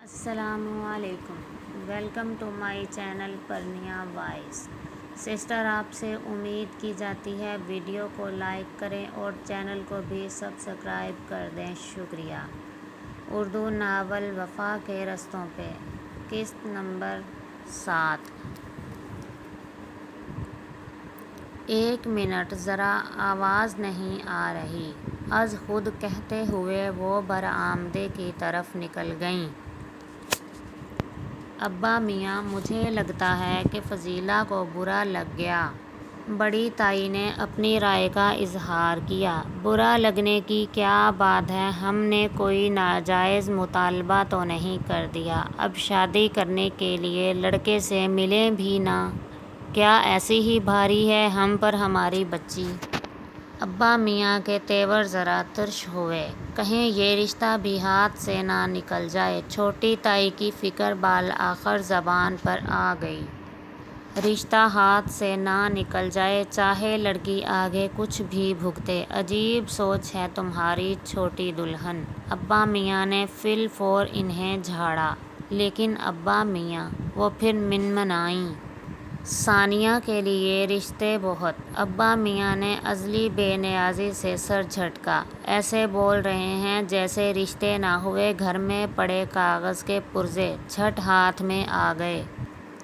السلام علیکم، welcome to my channel Parniya voice. Sister, آپ سے امید کی جاتی ہے ویڈیو کو لائک کریں اور چینل کو بھی سبسکرائب کر دیں، شکریہ۔ اردو ناول وفا کے رستوں پہ، قسط نمبر 7۔ 1 منٹ، ذرا آواز نہیں آ رہی، از خود کہتے ہوئے وہ برآمدے کی طرف نکل گئیں۔ ابا میاں، مجھے لگتا ہے کہ فضیلہ کو برا لگ گیا۔ بڑی تائی نے اپنی رائے کا اظہار کیا۔ برا لگنے کی کیا بات ہے، ہم نے کوئی ناجائز مطالبہ تو نہیں کر دیا، اب شادی کرنے کے لیے لڑکے سے ملیں بھی نہ، کیا ایسی ہی بھاری ہے ہم پر ہماری بچی؟ ابا میاں کے تیور ذرا ترش ہوئے، کہیں یہ رشتہ بھی ہاتھ سے نہ نکل جائے۔ چھوٹی تائی کی فکر بالآخر زبان پر آ گئی۔ رشتہ ہاتھ سے نہ نکل جائے، چاہے لڑکی آگے کچھ بھی بھگتے، عجیب سوچ ہے تمہاری چھوٹی دلہن۔ ابا میاں نے فی الفور انہیں جھاڑا۔ لیکن ابا میاں، وہ پھر منمنائیں۔ ثانیہ کے لیے رشتے بہت۔ ابا میاں نے عذلی بے نیازی سے سر جھٹکا، ایسے بول رہے ہیں جیسے رشتے نہ ہوئے گھر میں پڑے کاغذ کے پرزے جھٹ ہاتھ میں آ گئے۔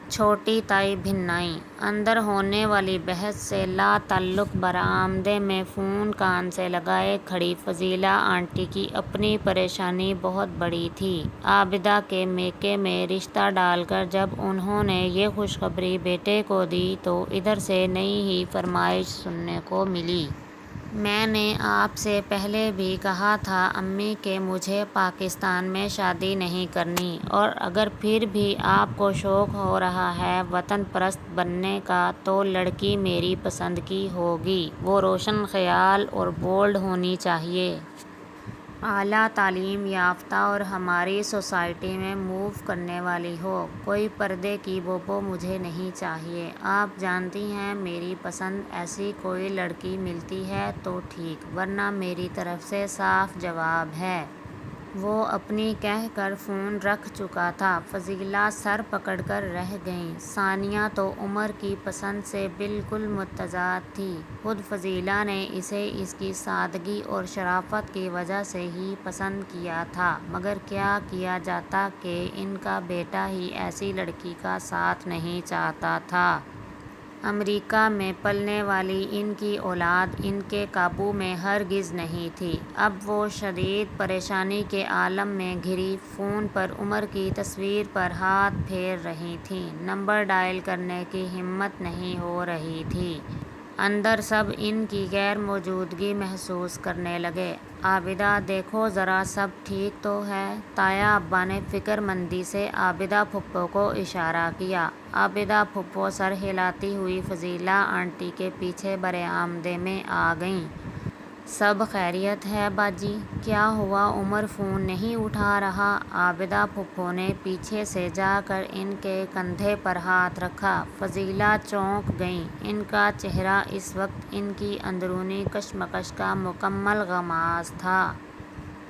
چھوٹی تائی بھنائی۔ اندر ہونے والی بحث سے لا تعلق برآمدے میں فون کان سے لگائے کھڑی فضیلہ آنٹی کی اپنی پریشانی بہت بڑی تھی۔ عابدہ کے میکے میں رشتہ ڈال کر جب انہوں نے یہ خوشخبری بیٹے کو دی تو ادھر سے نئی ہی فرمائش سننے کو ملی۔ میں نے آپ سے پہلے بھی کہا تھا امی کہ مجھے پاکستان میں شادی نہیں کرنی، اور اگر پھر بھی آپ کو شوق ہو رہا ہے وطن پرست بننے کا تو لڑکی میری پسند کی ہوگی، وہ روشن خیال اور بولڈ ہونی چاہیے، اعلیٰ تعلیم یافتہ اور ہماری سوسائٹی میں موو کرنے والی ہو، کوئی پردے کی بوبو مجھے نہیں چاہیے۔ آپ جانتی ہیں میری پسند، ایسی کوئی لڑکی ملتی ہے تو ٹھیک، ورنہ میری طرف سے صاف جواب ہے۔ وہ اپنی کہہ کر فون رکھ چکا تھا۔ فضیلہ سر پکڑ کر رہ گئیں۔ ثانیہ تو عمر کی پسند سے بالکل متضاد تھی۔ خود فضیلہ نے اسے اس کی سادگی اور شرافت کی وجہ سے ہی پسند کیا تھا، مگر کیا کیا جاتا کہ ان کا بیٹا ہی ایسی لڑکی کا ساتھ نہیں چاہتا تھا۔ امریکہ میں پلنے والی ان کی اولاد ان کے قابو میں ہرگز نہیں تھی۔ اب وہ شدید پریشانی کے عالم میں گھری فون پر عمر کی تصویر پر ہاتھ پھیر رہی تھیں، نمبر ڈائل کرنے کی ہمت نہیں ہو رہی تھی۔ اندر سب ان کی غیر موجودگی محسوس کرنے لگے۔ عابدہ، دیکھو ذرا سب ٹھیک تو ہے؟ تایا ابا نے فکر مندی سے عابدہ پھپھو کو اشارہ کیا۔ عابدہ پھپھو سر ہلاتی ہوئی فضیلہ آنٹی کے پیچھے برآمدے میں آ گئیں۔ سب خیریت ہے باجی؟ کیا ہوا، عمر فون نہیں اٹھا رہا؟ عابدہ پھپھو نے پیچھے سے جا کر ان کے کندھے پر ہاتھ رکھا۔ فضیلہ چونک گئیں۔ ان کا چہرہ اس وقت ان کی اندرونی کشمکش کا مکمل غماز تھا۔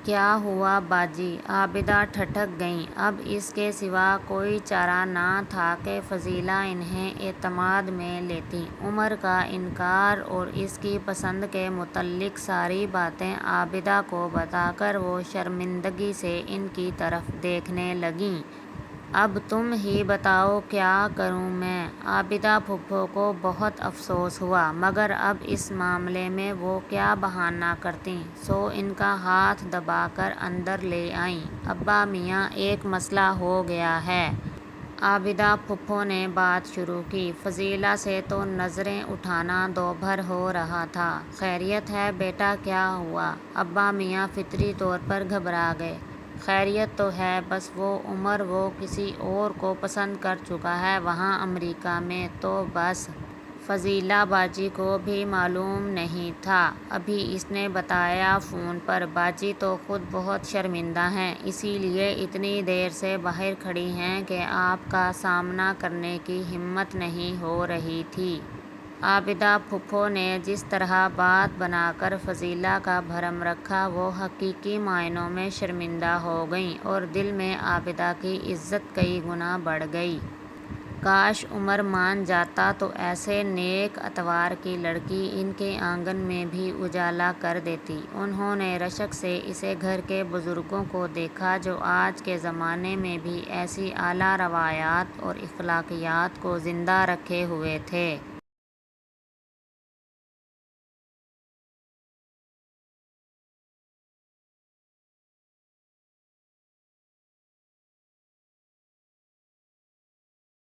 کیا ہوا باجی؟ عابدہ ٹھٹک گئیں۔ اب اس کے سوا کوئی چارہ نہ تھا کہ فضیلہ انہیں اعتماد میں لیتیں۔ عمر کا انکار اور اس کی پسند کے متعلق ساری باتیں عابدہ کو بتا کر وہ شرمندگی سے ان کی طرف دیکھنے لگیں۔ اب تم ہی بتاؤ کیا کروں میں؟ عابدہ پھپھو کو بہت افسوس ہوا، مگر اب اس معاملے میں وہ کیا بہانہ کرتیں، سو ان کا ہاتھ دبا کر اندر لے آئیں۔ ابا میاں، ایک مسئلہ ہو گیا ہے۔ عابدہ پھپھو نے بات شروع کی۔ فضیلہ سے تو نظریں اٹھانا دوبھر ہو رہا تھا۔ خیریت ہے بیٹا، کیا ہوا؟ ابا میاں فطری طور پر گھبرا گئے۔ خیریت تو ہے، بس وہ عمر، وہ کسی اور کو پسند کر چکا ہے وہاں امریکہ میں، تو بس۔ فضیلہ باجی کو بھی معلوم نہیں تھا، ابھی اس نے بتایا فون پر۔ باجی تو خود بہت شرمندہ ہیں، اسی لیے اتنی دیر سے باہر کھڑی ہیں کہ آپ کا سامنا کرنے کی ہمت نہیں ہو رہی تھی۔ عابدہ پھپھو نے جس طرح بات بنا کر فضیلہ کا بھرم رکھا وہ حقیقی معنوں میں شرمندہ ہو گئیں اور دل میں عابدہ کی عزت کئی گنا بڑھ گئی۔ کاش عمر مان جاتا تو ایسے نیک اتوار کی لڑکی ان کے آنگن میں بھی اجالا کر دیتی۔ انہوں نے رشک سے اسے گھر کے بزرگوں کو دیکھا جو آج کے زمانے میں بھی ایسی اعلیٰ روایات اور اخلاقیات کو زندہ رکھے ہوئے تھے۔